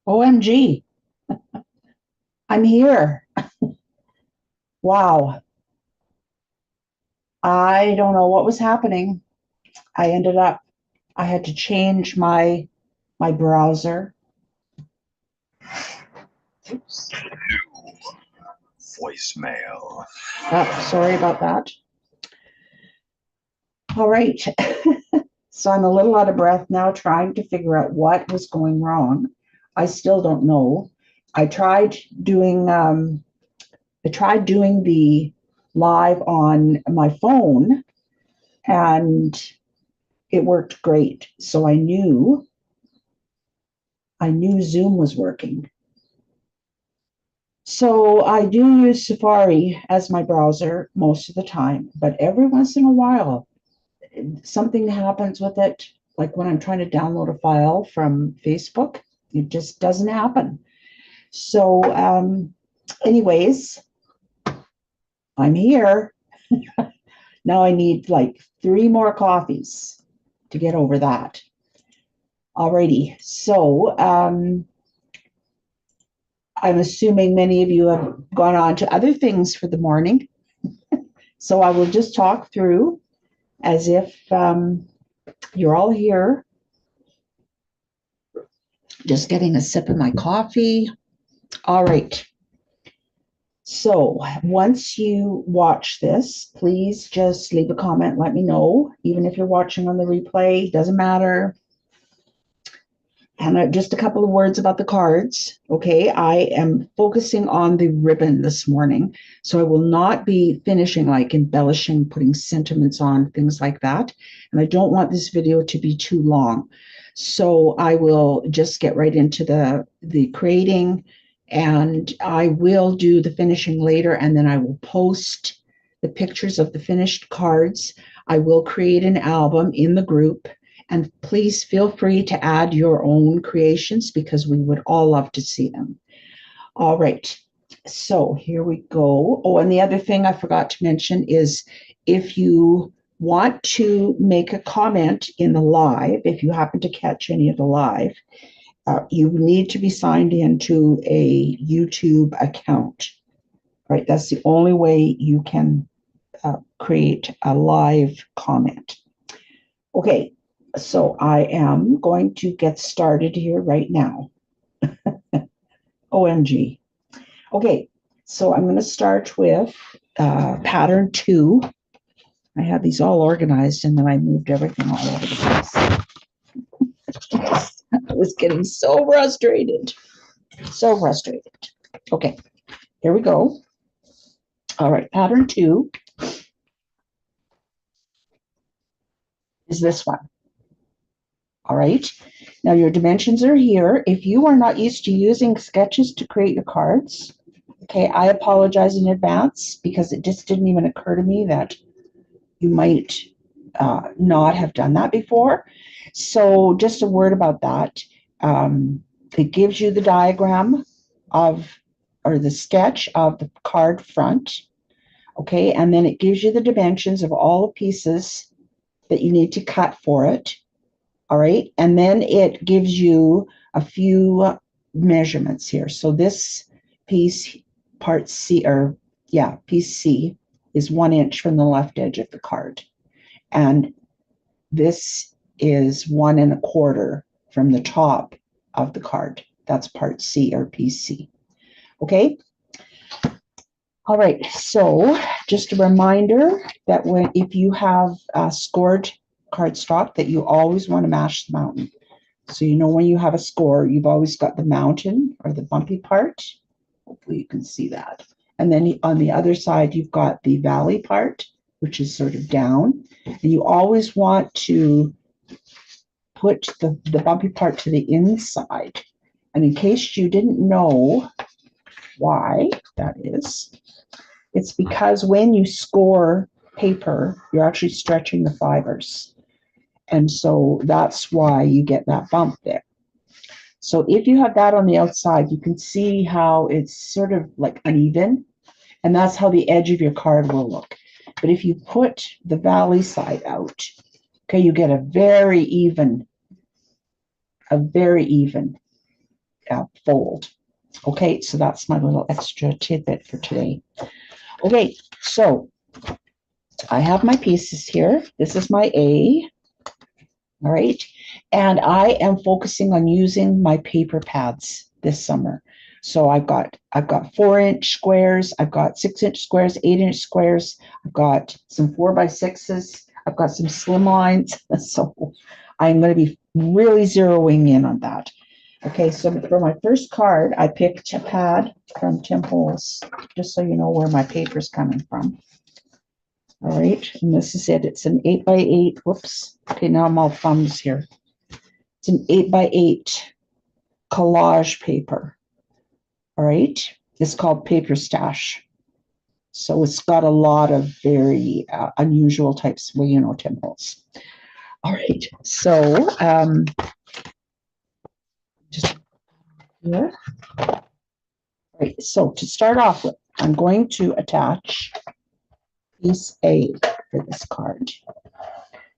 OMG, I'm here. Wow. I don't know what was happening. I had to change my browser. Oops. Voicemail. Oh, sorry about that. All right. So I'm a little out of breath now trying to figure out what was going wrong. I still don't know. I tried doing the live on my phone and it worked great. So I knew Zoom was working. So I do use Safari as my browser most of the time, but every once in a while, something happens with it. Like when I'm trying to download a file from Facebook, it just doesn't happen. So, anyways, I'm here. Now I need like 3 more coffees to get over that. Alrighty. So, I'm assuming many of you have gone on to other things for the morning. So I will just talk through as if you're all here. Just getting a sip of my coffee. All right. So once you watch this, please just leave a comment. Let me know, even if you're watching on the replay, doesn't matter. And just a couple of words about the cards. Okay, I am focusing on the ribbon this morning. So I will not be finishing like embellishing, putting sentiments on, things like that. And I don't want this video to be too long. So I will just get right into the creating, and I will do the finishing later, and then I will post the pictures of the finished cards. I will create an album in the group. And please feel free to add your own creations because we would all love to see them. All right, so here we go. Oh, and the other thing I forgot to mention is if you want to make a comment in the live, if you happen to catch any of the live, you need to be signed into a YouTube account. Right, that's the only way you can create a live comment. Okay. So I am going to get started here right now. OMG. Okay, so I'm going to start with pattern 2. I had these all organized and then I moved everything all over the place. I was getting so frustrated. So frustrated. Okay, here we go. All right, pattern 2 is this one. All right, now your dimensions are here. If you are not used to using sketches to create your cards, okay, I apologize in advance because it just didn't even occur to me that you might not have done that before. So just a word about that. It gives you the diagram of, or the sketch of the card front, okay, and then it gives you the dimensions of all the pieces that you need to cut for it. All right, and then it gives you a few measurements here. So this piece, part C, or yeah, piece C is 1 inch from the left edge of the card. And this is 1 1/4 from the top of the card. That's part C or piece C. Okay. All right, so just a reminder that if you have scored cardstock, that you always want to match the mountain. So you know when you have a score, you've always got the mountain or the bumpy part. Hopefully you can see that. And then on the other side, you've got the valley part, which is sort of down. And you always want to put the bumpy part to the inside. And in case you didn't know why that is, it's because when you score paper, you're actually stretching the fibers. And so that's why you get that bump there. So if you have that on the outside, you can see how it's sort of like uneven, and that's how the edge of your card will look. But if you put the valley side out, okay, you get a very even fold. Okay, so that's my little extra tidbit for today. Okay, so I have my pieces here. This is my A. All right. And I am focusing on using my paper pads this summer. So I've got 4-inch squares, I've got 6-inch squares, 8-inch squares, I've got some 4x6s, I've got some slim lines. So I'm going to be really zeroing in on that. Okay, so for my first card, I picked a pad from Tim Holtz, just so you know where my paper's coming from. All right, and this is it. It's an 8x8. Whoops. Okay, now I'm all thumbs here. It's an 8x8 collage paper. All right, it's called Paper Stash. So it's got a lot of very unusual types. Well, you know, Tim Holtz. All right, so just here. All right, so to start off with, I'm going to attach piece A for this card.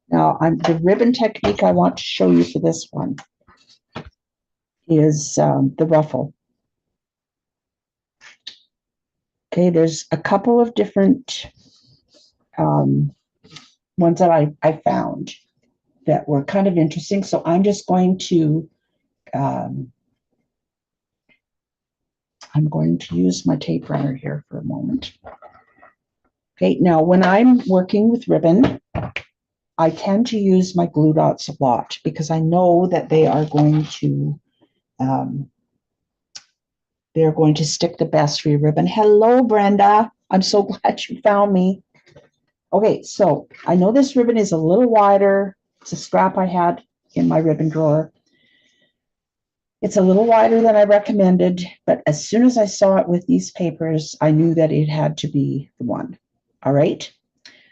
Now, the ribbon technique I want to show you for this one is the ruffle. Okay, there's a couple of different ones that I found that were kind of interesting. So I'm just going to use my tape runner here for a moment. Okay, now when I'm working with ribbon, I tend to use my glue dots a lot because I know that they are going to stick the best for your ribbon. Hello, Brenda. I'm so glad you found me. Okay, so I know this ribbon is a little wider. It's a scrap I had in my ribbon drawer. It's a little wider than I recommended, but as soon as I saw it with these papers, I knew that it had to be the one. All right.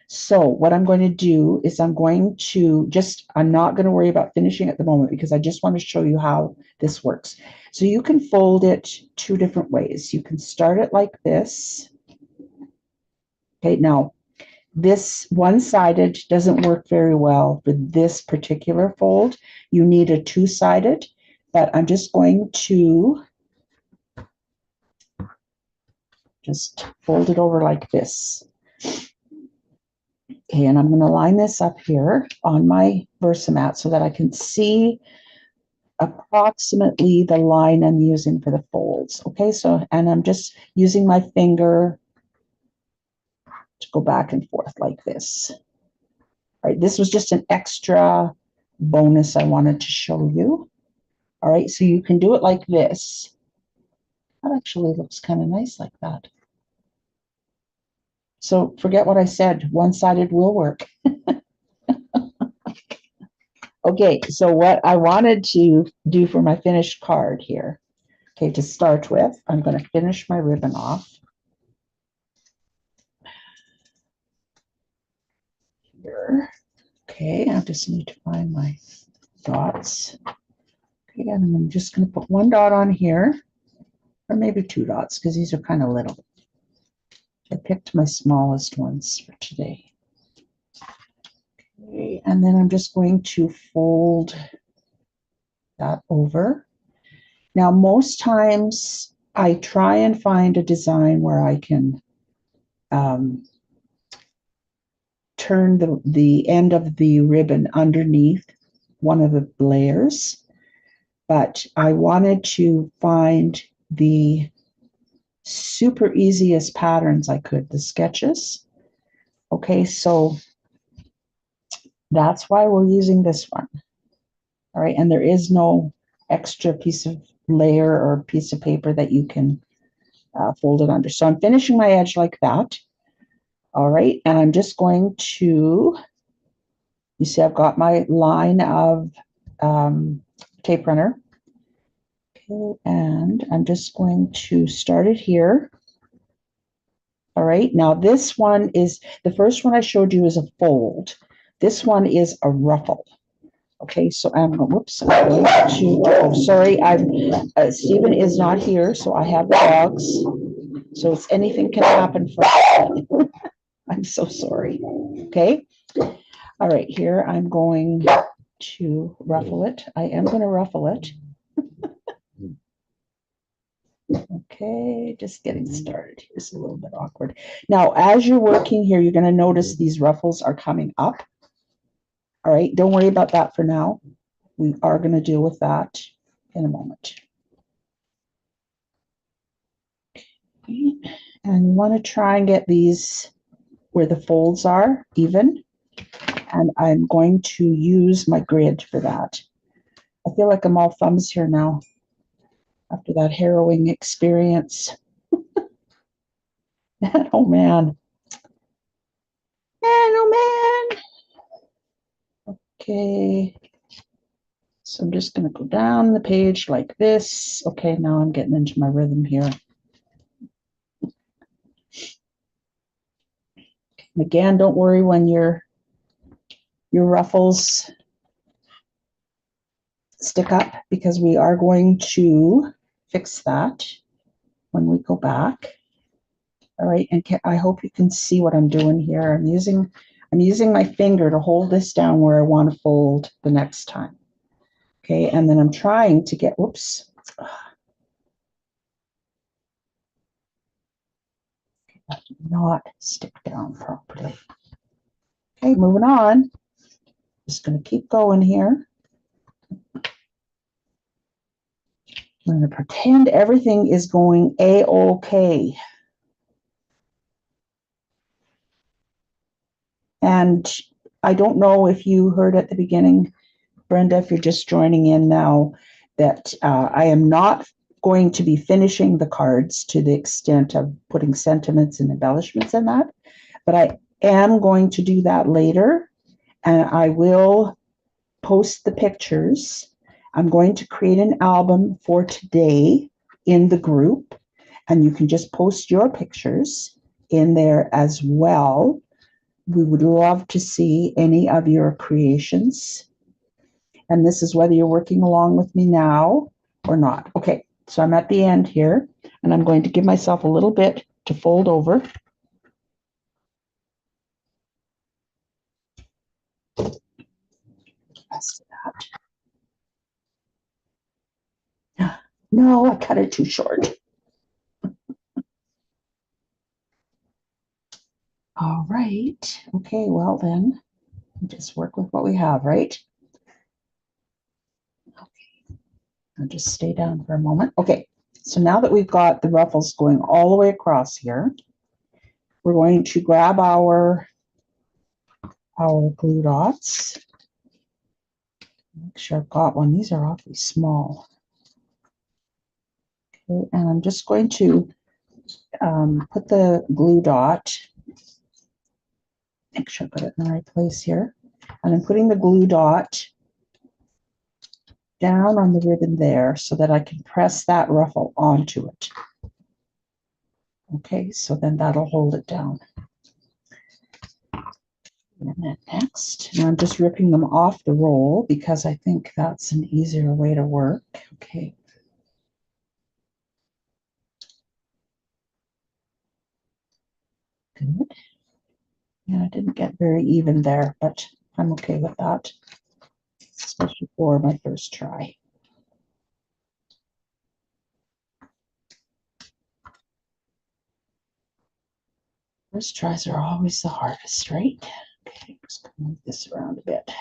So what I'm going to do is I'm not going to worry about finishing at the moment because I just want to show you how this works. So you can fold it 2 different ways. You can start it like this. Okay, now this one-sided doesn't work very well for this particular fold. You need a 2-sided, but I'm just going to just fold it over like this. Okay, and I'm going to line this up here on my Versamat so that I can see approximately the line I'm using for the folds. Okay, so, and I'm just using my finger to go back and forth like this. All right, this was just an extra bonus I wanted to show you. All right, so you can do it like this. That actually looks kind of nice like that. So forget what I said, one-sided will work. Okay, so what I wanted to do for my finished card here, okay, to start with, I'm going to finish my ribbon off. Here. Okay, I just need to find my dots. Okay, and I'm just going to put 1 dot on here, or maybe 2 dots, because these are kind of little. I picked my smallest ones for today. Okay, and then I'm just going to fold that over. Now, most times I try and find a design where I can turn the end of the ribbon underneath one of the layers, but I wanted to find the super easiest patterns I could, the sketches. Okay, so that's why we're using this one. All right, and there is no extra piece of layer or piece of paper that you can fold it under. So I'm finishing my edge like that. All right, and I'm just going to, you see I've got my line of tape runner. Okay, and I'm just going to start it here. All right, now this one is, the first one I showed you is a fold. This one is a ruffle. Okay, so I'm going, whoops, I'm going to, oh, sorry, Stephen is not here, so I have the dogs. So it's anything can happen for I'm so sorry. Okay, all right, here I'm going to ruffle it. I am going to ruffle it. Okay, just getting started. Here's a little bit awkward. Now, as you're working here, you're going to notice these ruffles are coming up. All right, don't worry about that for now. We are going to deal with that in a moment. Okay. And you want to try and get these where the folds are even. And I'm going to use my grid for that. I feel like I'm all thumbs here now after that harrowing experience. Oh man. Oh man. Okay. So I'm just going to go down the page like this. Okay, now I'm getting into my rhythm here. Again, don't worry when your ruffles stick up, because we are going to fix that when we go back. All right, and I hope you can see what I'm doing here. I'm using my finger to hold this down where I want to fold the next time. Okay, and then I'm trying to get, whoops. That did not stick down properly. Okay, moving on. Just going to keep going here. I'm going to pretend everything is going A-OK. And I don't know if you heard at the beginning, Brenda, if you're just joining in now, that I am not going to be finishing the cards to the extent of putting sentiments and embellishments in that, but I am going to do that later, and I will post the pictures. I'm going to create an album for today in the group, and you can just post your pictures in there as well. We would love to see any of your creations. And this is whether you're working along with me now or not. Okay, so I'm at the end here, and I'm going to give myself a little bit to fold over. No, I cut it too short. All right. Okay, well then, just work with what we have, right? Okay. I'll just stay down for a moment. Okay, so now that we've got the ruffles going all the way across here, we're going to grab our glue dots. Make sure I've got one. These are awfully small. Okay, and I'm just going to put the glue dot, make sure I put it in the right place here. And I'm putting the glue dot down on the ribbon there so that I can press that ruffle onto it. Okay, so then that'll hold it down. And then next, and I'm just ripping them off the roll because I think that's an easier way to work. Okay. Good. Yeah, I didn't get very even there, but I'm okay with that, especially for my first try. First tries are always the hardest, right? Okay, I'm just gonna move this around a bit.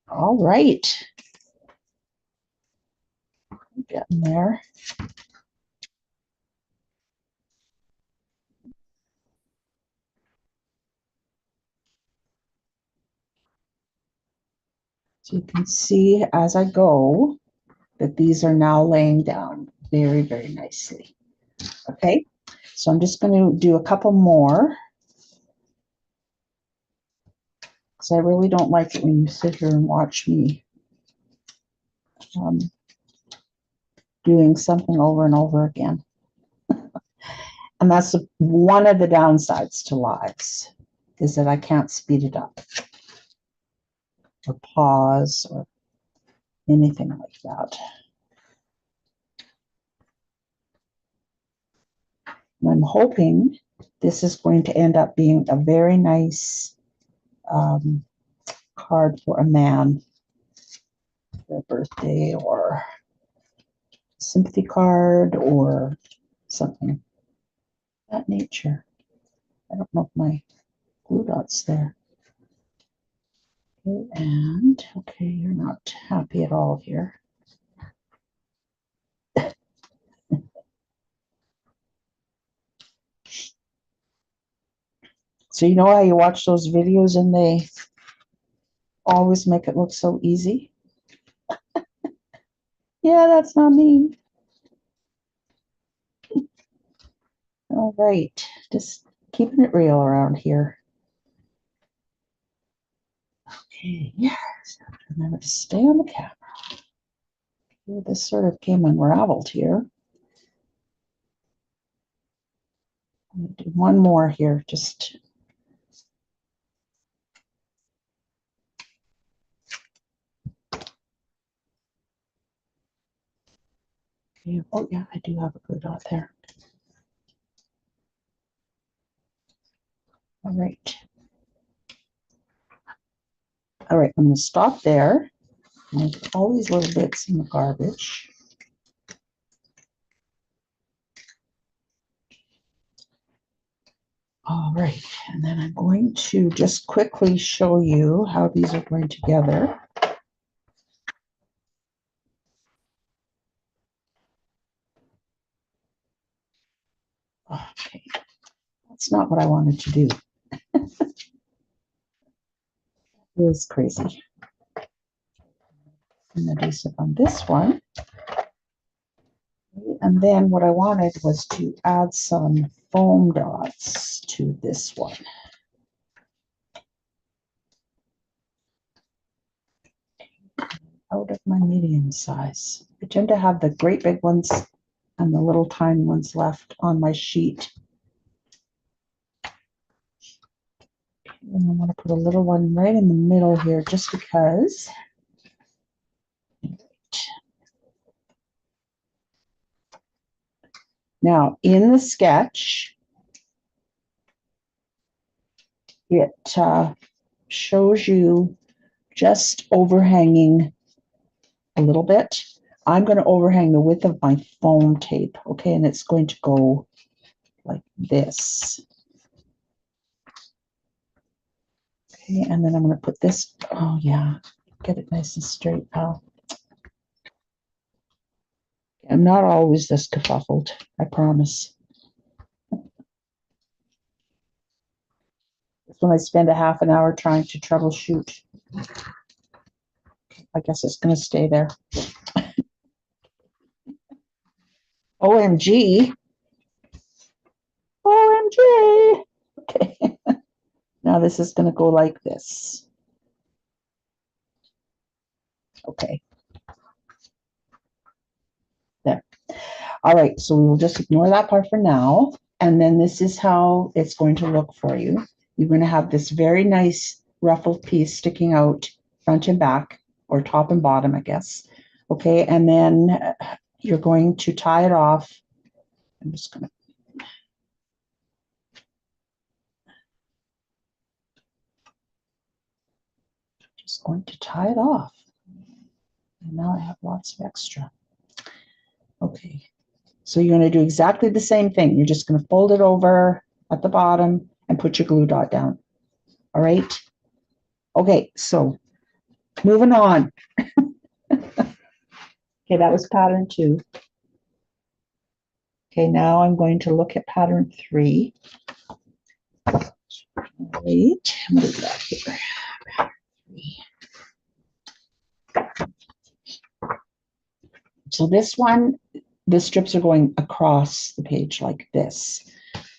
All right. Getting there. So you can see as I go that these are now laying down very, very nicely. Okay, so I'm just going to do a couple more because I really don't like it when you sit here and watch me doing something over and over again. And that's one of the downsides to lives, is that I can't speed it up or pause or anything like that. And I'm hoping this is going to end up being a very nice card for a man, their birthday, or sympathy card, or something of that nature. I don't know if my glue dot's there. Okay, and okay, you're not happy at all here. So you know how you watch those videos and they always make it look so easy? Yeah, that's not me. All right, just keeping it real around here. Okay, yes. Remember to stay on the camera. Okay, this sort of came unraveled here. I'm going to do one more here, just okay. Oh yeah, I do have a glue dot there. All right. All right, I'm going to stop there. And put all these little bits in the garbage. All right, and then I'm going to just quickly show you how these are going together. Okay, that's not what I wanted to do. It was crazy. And adhesive on this one. And then what I wanted was to add some foam dots to this one. Out of my medium size. I tend to have the great big ones and the little tiny ones left on my sheet. And I want to put a little one right in the middle here just because. Now, in the sketch, it shows you just overhanging a little bit. I'm going to overhang the width of my foam tape, okay, and it's going to go like this. Okay, and then I'm going to put this, oh yeah, get it nice and straight, pal. I'm not always this kerfuffled, I promise. It's when I spend a half an hour trying to troubleshoot. I guess it's going to stay there. OMG. OMG. Okay. Now this is going to go like this. Okay. There. All right. So we will just ignore that part for now. And then this is how it's going to look for you. You're going to have this very nice ruffled piece sticking out front and back, or top and bottom, I guess. Okay. And then you're going to tie it off. I'm just going to tie it off. And now I have lots of extra. Okay, so you're going to do exactly the same thing. You're just going to fold it over at the bottom and put your glue dot down. All right. Okay, so moving on. Okay, that was pattern 2. Okay, now I'm going to look at pattern 3. Wait, I'm going to do that here. Pattern 3. So this one, the strips are going across the page like this.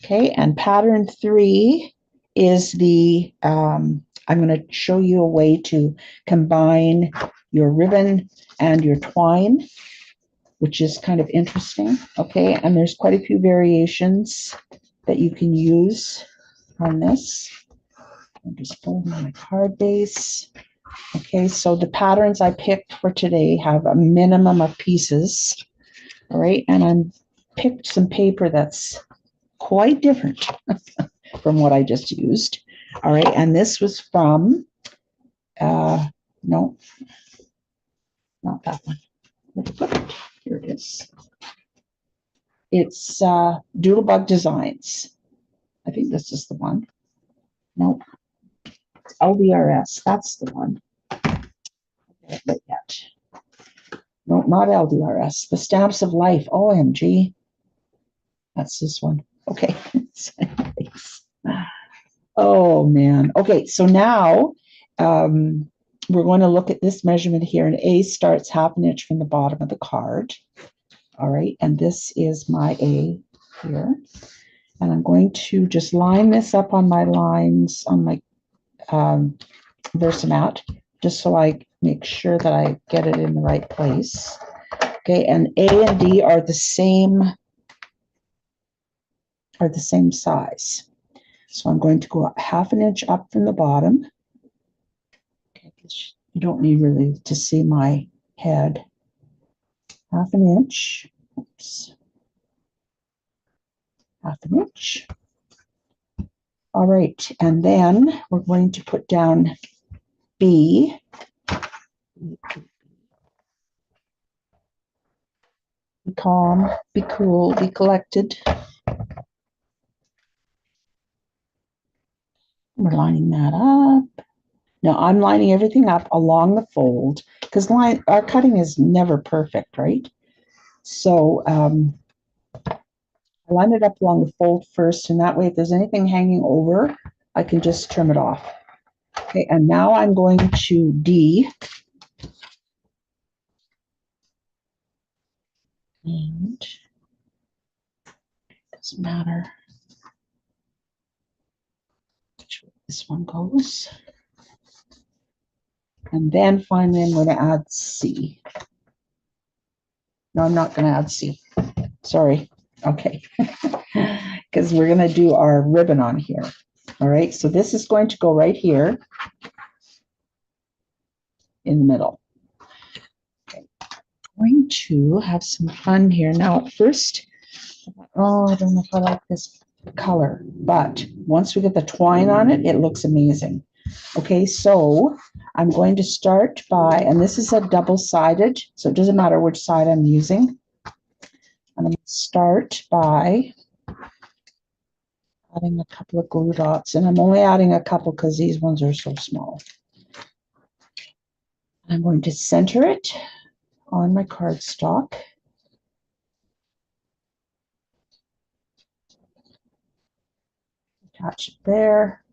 Okay, and pattern 3 is the, I'm going to show you a way to combine your ribbon and your twine, which is kind of interesting. Okay, and there's quite a few variations that you can use on this. I'm just folding my card base. Okay, so the patterns I picked for today have a minimum of pieces. All right, and I'm picked some paper that's quite different from what I just used. All right, and this was from No, not that one. Where'd I put it? Here it is. It's Doodlebug Designs. I think this is the one. Nope. It's LDRS. That's the one. Not yet. No, not LDRS. The Stamps of Life. OMG. That's this one. Okay. Oh, man. Okay, so now we're going to look at this measurement here, and A starts 1/2 inch from the bottom of the card. All right, and this is my A here. And I'm going to just line this up on my lines on my Versamat, just so I make sure that I get it in the right place. Okay, and A and D are the same size. So I'm going to go 1/2 inch up from the bottom. Okay, you don't need really to see my head. 1/2 inch. Oops. 1/2 inch. All right, and then we're going to put down B. Be calm, be cool, be collected. We're lining that up. Now I'm lining everything up along the fold because our cutting is never perfect, right? So I line it up along the fold first, and that way if there's anything hanging over, I can just trim it off. Okay, and now I'm going to D. And it doesn't matter which way this one goes. And then finally I'm going to add C. No, I'm not going to add C. Sorry. Okay. Because we're going to do our ribbon on here. All right. So this is going to go right here in the middle. Okay. I'm going to have some fun here. Now, at first, I don't know if I like this color, but once we get the twine on it, it looks amazing. Okay, so I'm going to start by, and this is a double-sided, so it doesn't matter which side I'm using. I'm going to start by adding a couple of glue dots, and I'm only adding a couple because these ones are so small. I'm going to center it on my cardstock. Attach it there.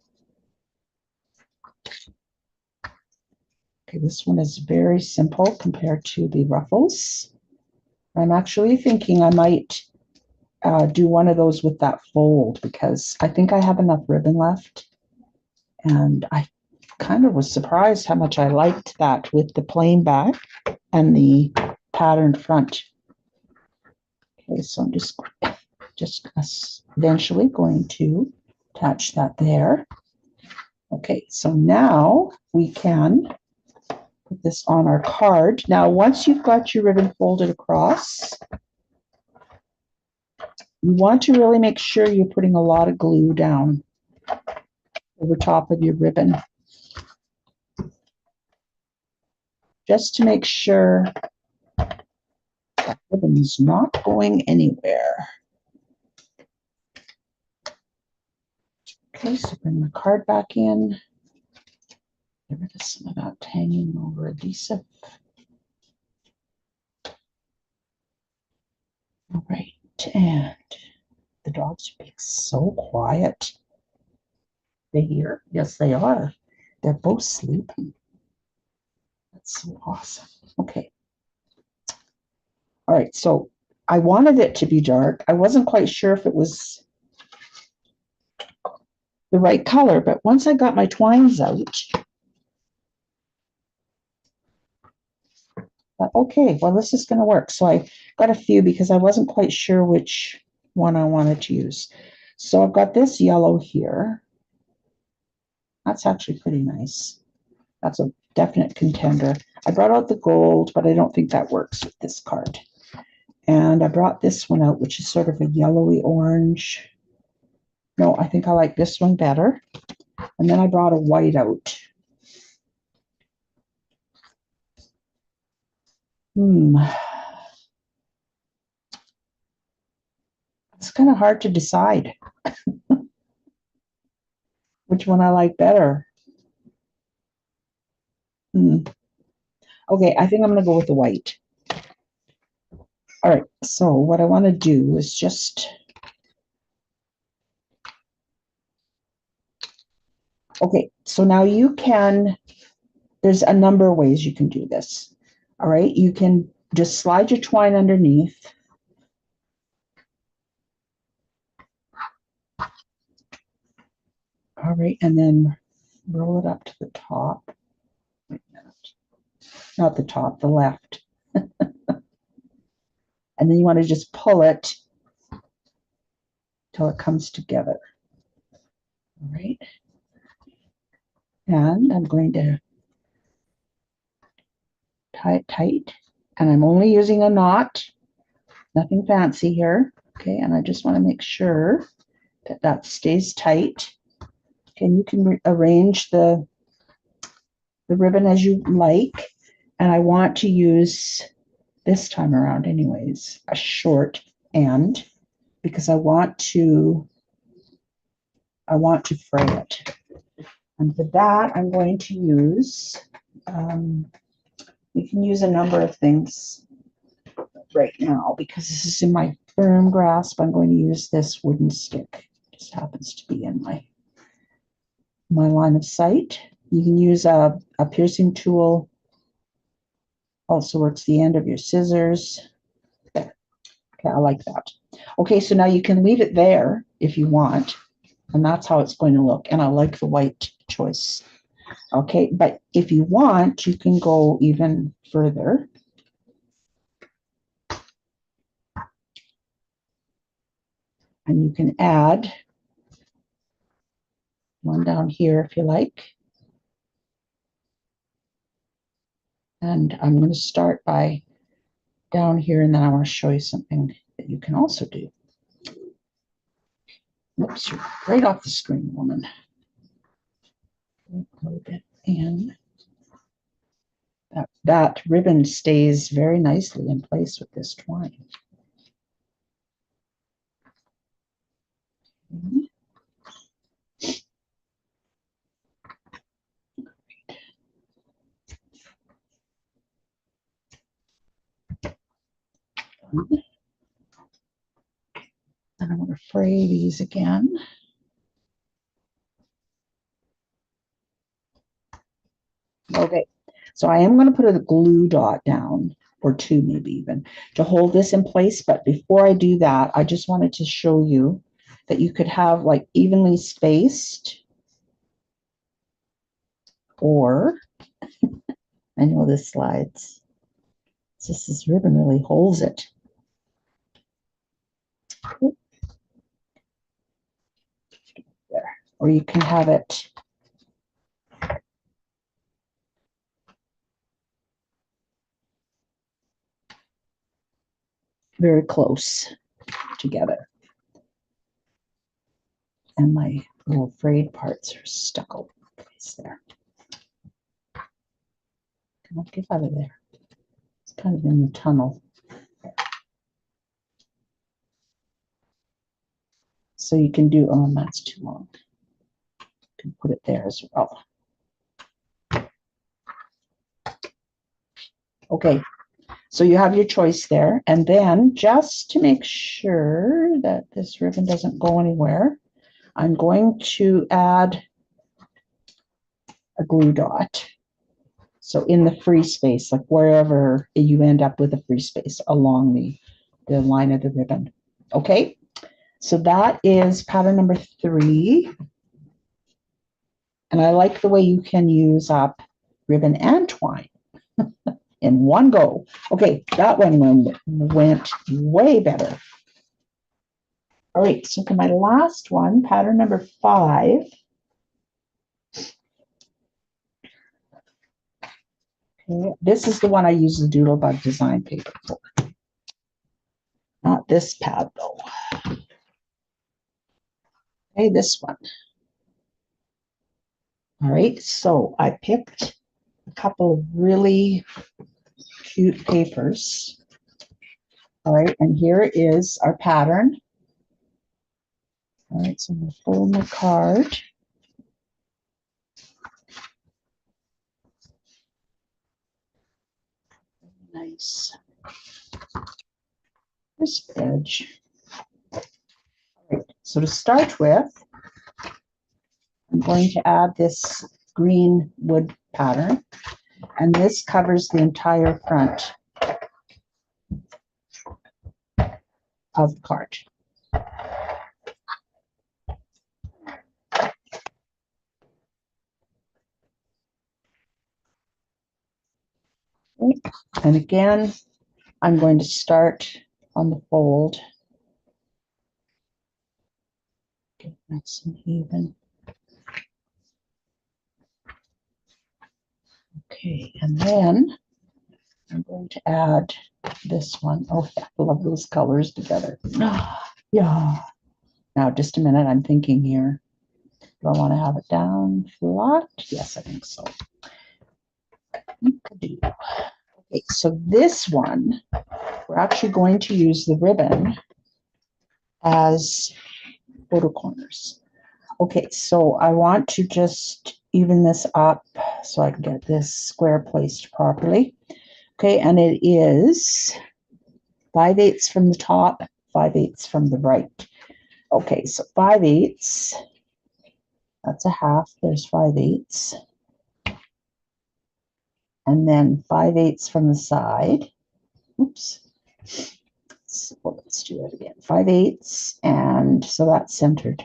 Okay, this one is very simple compared to the ruffles. I'm actually thinking I might do one of those with that fold because I think I have enough ribbon left. And I kind of was surprised how much I liked that with the plain back and the patterned front. Okay, so I'm just eventually going to attach that there. Okay, so now we can put this on our card. Now, once you've got your ribbon folded across, you want to really make sure you're putting a lot of glue down over top of your ribbon, just to make sure that ribbon is not going anywhere. Okay, so bring the card back in. Get rid of some of that hanging over adhesive. All right, and the dogs are being so quiet. They hear? Yes, they are. They're both sleeping. That's so awesome. Okay. All right, so I wanted it to be dark. I wasn't quite sure if it was the right color, but once I got my twines out, okay, well, this is going to work. So I got a few because I wasn't quite sure which one I wanted to use. So I've got this yellow here. That's actually pretty nice. That's a definite contender. I brought out the gold, but I don't think that works with this card. And I brought this one out, which is sort of a yellowy orange. No, I think I like this one better. And then I brought a white out. Hmm. It's kind of hard to decide which one I like better. Hmm. Okay, I think I'm going to go with the white. All right, so what I want to do is just, okay, so now you can, there's a number of ways you can do this. All right, you can just slide your twine underneath. All right, and then roll it up to the top. Wait a minute. Not the top, the left. And then you want to just pull it till it comes together. All right. And I'm going to tie it tight. And I'm only using a knot, nothing fancy here. Okay, and I just want to make sure that that stays tight. Okay, and you can arrange the ribbon as you like. And I want to use, this time around anyways, a short end because I want to fray it. And for that, I'm going to use, you can use a number of things right now because this is in my firm grasp. I'm going to use this wooden stick. It just happens to be in my line of sight. You can use a piercing tool. Also works the end of your scissors. Okay, I like that. Okay, so now you can leave it there if you want, and that's how it's going to look. And I like the white choice. Okay, but if you want, you can go even further. And you can add one down here if you like. And I'm going to start by down here, and then I want to show you something that you can also do. Oops, you're right off the screen, woman. Load it in. That ribbon stays very nicely in place with this twine. And I'm going to fray these again. Okay, so I am going to put a glue dot down, or two maybe even, to hold this in place. But before I do that, I just wanted to show you that you could have like evenly spaced, or, I know this slides, it's just this ribbon really holds it. There. Or you can have it very close together. And my little frayed parts are stuck over the place there. Come on, get out of there. It's kind of in the tunnel. So you can do, oh, that's too long. You can put it there as well. Okay, so you have your choice there. And then just to make sure that this ribbon doesn't go anywhere, I'm going to add a glue dot. So in the free space, like wherever you end up with a free space along the line of the ribbon. Okay, so that is pattern number 3. And I like the way you can use up ribbon and twine in one go. Okay, that one went way better. All right, so for my last one, pattern number 5. Okay, this is the one I use the Doodlebug design paper for. Not this pad though. Okay, this one. All right, so I picked a couple of really cute papers. All right, and here is our pattern. All right, so I'm going to fold my card. Nice. This edge. All right, so to start with, I'm going to add this green wood pattern, and this covers the entire front of the card. Okay. And again, I'm going to start on the fold. Get nice and even. Okay, and then I'm going to add this one. Oh, yeah, I love those colors together. Yeah. Now, just a minute, I'm thinking here. Do I want to have it down flat? Yes, I think so. Okay, so this one, we're actually going to use the ribbon as photo corners. Okay, so I want to just even this up so I can get this square placed properly. Okay, and it is 5/8 from the top, 5/8 from the right. Okay, so 5/8, that's a half, there's 5/8. And then 5/8 from the side. Oops. So let's do it again. 5/8, and so that's centered.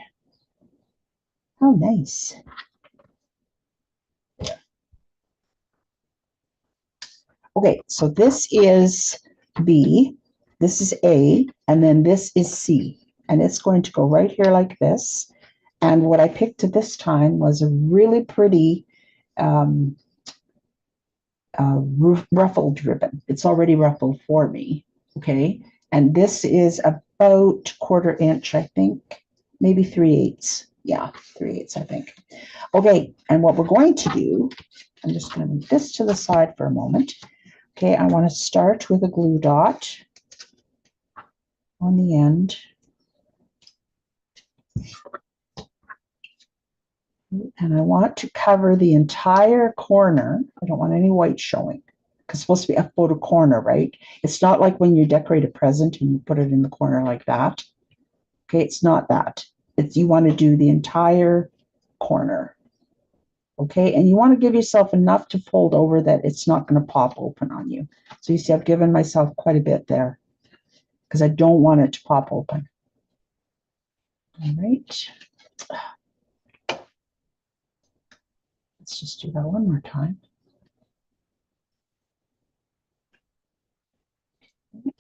Oh, nice. Okay, so this is B, this is A, and then this is C. And it's going to go right here like this. And what I picked this time was a really pretty ruffled ribbon. It's already ruffled for me, okay? And this is about 1/4 inch, I think, maybe 3/8. Yeah, 3/8, I think. Okay, and what we're going to do, I'm just going to move this to the side for a moment. Okay, I want to start with a glue dot on the end. And I want to cover the entire corner. I don't want any white showing because it's supposed to be a photo corner, right? It's not like when you decorate a present and you put it in the corner like that. Okay, it's not that. It's you want to do the entire corner. Okay, and you want to give yourself enough to fold over that it's not going to pop open on you. So you see, I've given myself quite a bit there because I don't want it to pop open. All right. Let's just do that one more time.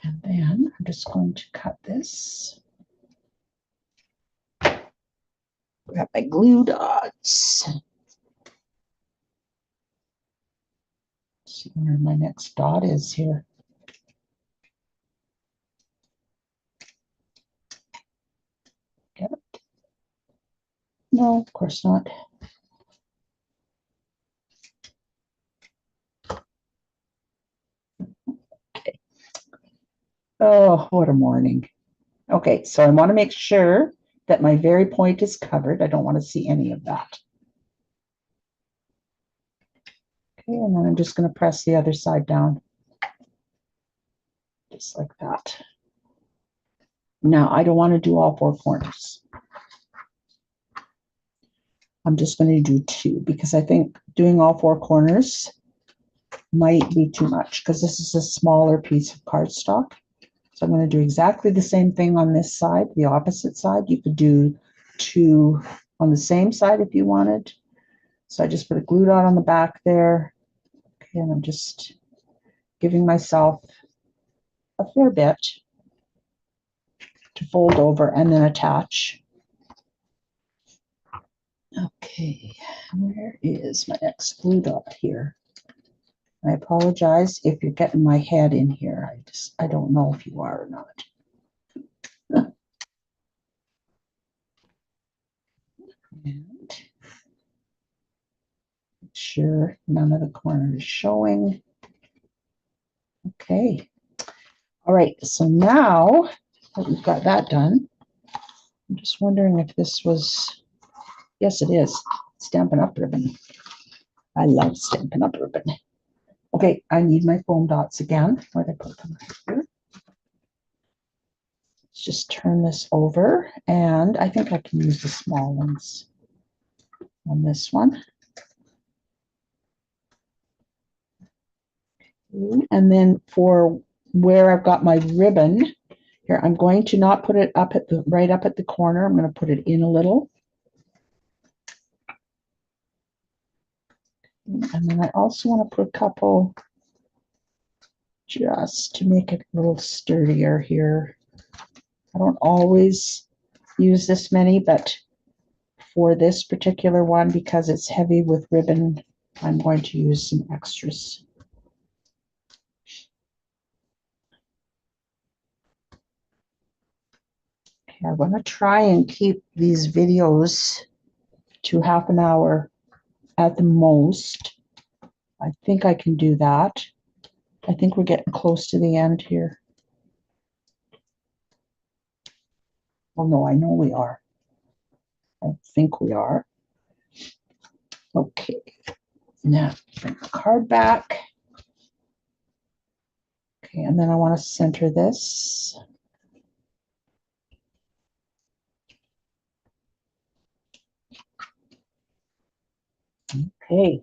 And then I'm just going to cut this. Grab my glue dots. See where my next dot is here. Get it? No, of course not. Okay. Oh, what a morning. Okay, so I want to make sure that my very point is covered. I don't want to see any of that. Okay, and then I'm just going to press the other side down. Just like that. Now, I don't want to do all 4 corners. I'm just going to do 2 because I think doing all 4 corners might be too much because this is a smaller piece of cardstock. So I'm going to do exactly the same thing on this side, the opposite side. You could do 2 on the same side if you wanted. So I just put a glue dot on the back there. Okay, and I'm just giving myself a fair bit to fold over and then attach. Okay, where is my next glue dot here? I apologize if you're getting my head in here. I don't know if you are or not. And make sure none of the corners is showing. Okay. All right. So now that we've got that done, I'm just wondering if this was, yes, it is. Stampin' Up! Ribbon. I love Stampin' Up! Ribbon. Okay, I need my foam dots again. Where did I put them? Here. Let's just turn this over, and I think I can use the small ones on this one. And then for where I've got my ribbon, here, I'm going to not put it up at the right up at the corner. I'm going to put it in a little. And then I also want to put a couple just to make it a little sturdier here. I don't always use this many, but for this particular one, because it's heavy with ribbon, I'm going to use some extras. Okay, I'm going to try and keep these videos to half an hour at the most. I think I can do that. I think we're getting close to the end here. Oh no, I know we are. I think we are. Okay, now bring the card back. Okay, and then I want to center this. Okay.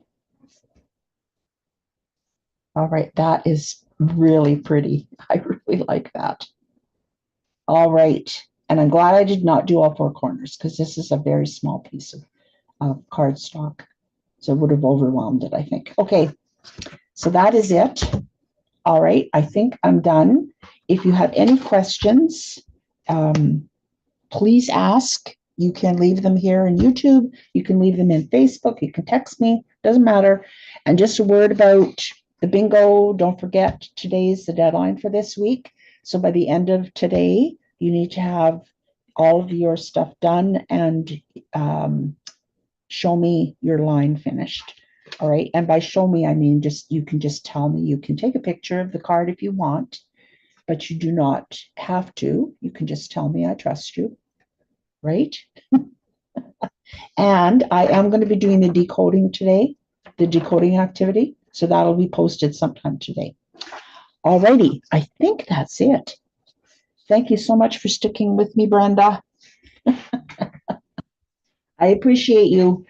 All right, that is really pretty. I really like that. All right, and I'm glad I did not do all four corners because this is a very small piece of cardstock. So it would have overwhelmed it, I think. Okay, so that is it. All right, I think I'm done. If you have any questions, please ask. You can leave them here in YouTube. You can leave them in Facebook. You can text me. Doesn't matter. And just a word about the bingo. Don't forget, today's the deadline for this week. So by the end of today, you need to have all of your stuff done and show me your line finished. All right. And by show me, I mean just you can just tell me. You can take a picture of the card if you want, but you do not have to. You can just tell me I trust you. Right? And I am going to be doing the decoding today, the decoding activity. So that'll be posted sometime today. Alrighty, I think that's it. Thank you so much for sticking with me, Brenda. I appreciate you.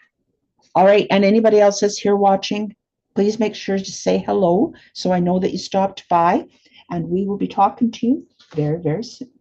All right, and anybody else that's here watching, please make sure to say hello so I know that you stopped by, and we will be talking to you very, very soon.